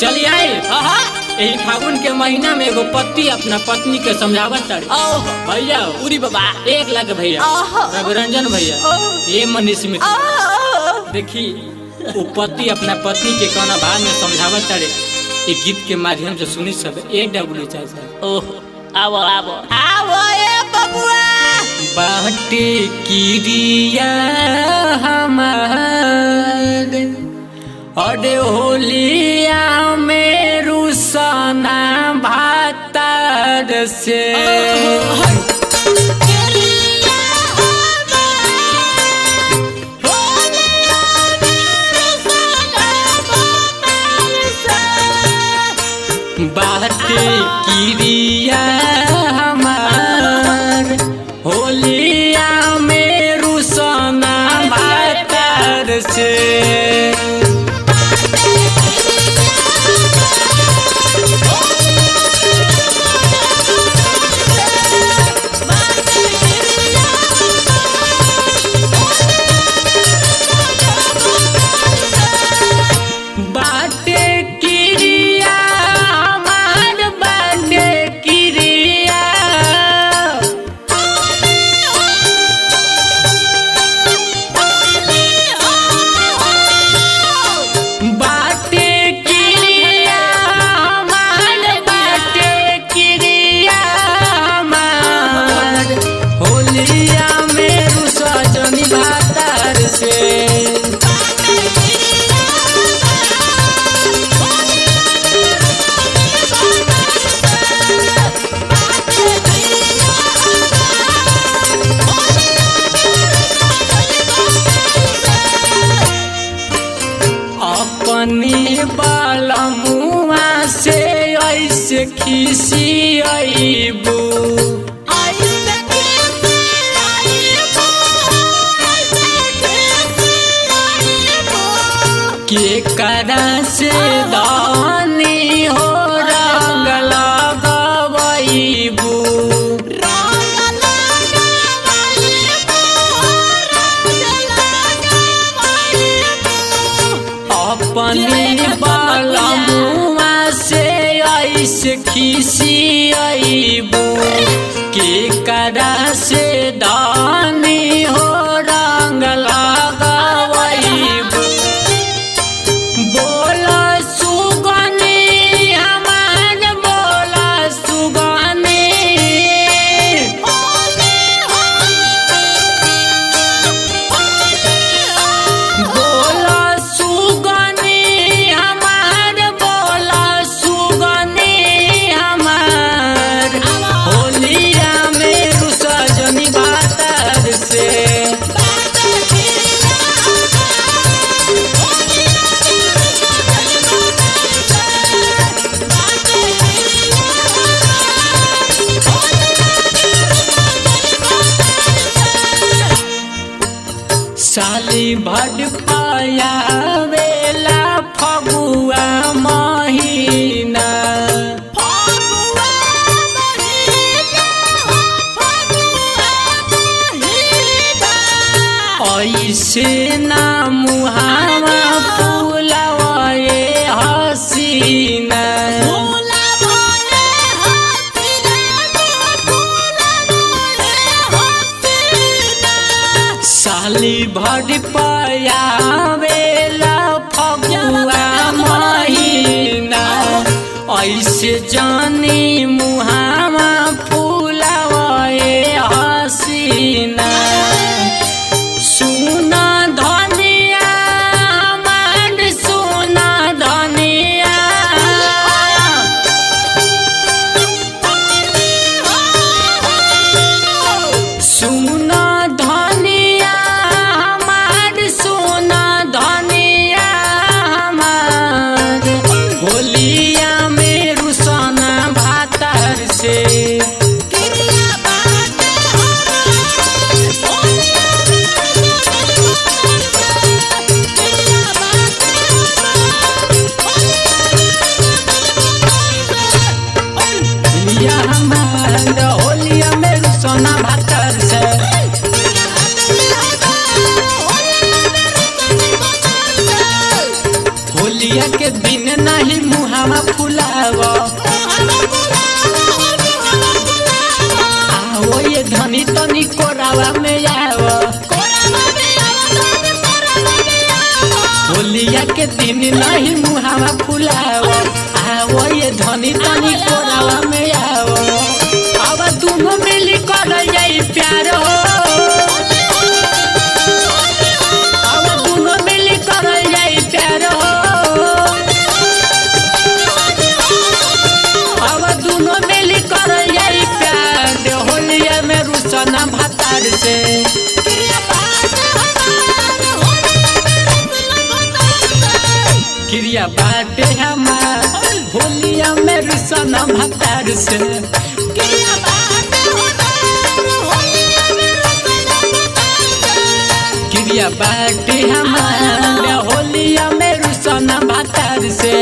चलिए आए यही फागुन के महीना में एगो पति अपना पत्नी के समझावत तारी। भैया उरी बाबा 1 लाख भैया रघुरंजन भैया ये मनीष मित्र देखी वो पति अपना पत्नी के कौन भाव में समझावत तारे। एक गीत के माध्यम से सुनी सब AW चाचा। ओह आवो आवो आवो ए बबुआ बाटे किरिया हमार अरे होलिया में रुसना भातार से बाटे किरिया हमार होलिया में रुसना भातार से अपने बाला मुआ से ऐसे खिसी आईबू के करा से दानी हो रंग लगाईबू अपने बाला मुआ से ऐसे खिसी आईबू के करा से दानी हो रंग लगाईबू बोला सुगनी हमार बोला सुगनी साली भड पाया वेला फगुआ महीना ऐसे ना मुहावा फूलवाए हसीना साली भर पाया वेला फगुआ महीना ऐसे जानी मुहावा फूलवाए हसीना सुना धनिया हमार सुना धनिया सुना धनिया हमार सुना धनिया हमार होलिया में रुसना भातार नहीं मुहावा फुलाव आओ ये धनी तनी कोरावा में आव होलिया के दिन नहीं मुहावा फुलाव आओ ये धनी तनी कोरावा में आव अब दोनों मिली कर जाई प्यार हो अब दोनों मिली कर जाई प्यार हो अब दोनों मिली कर जाई प्यार होलिया में रुसना भतार से क्रिया बाटे हमार होलिया में रुसना भतार से क्रिया बाटे हमार होलिया में रुसना भतार से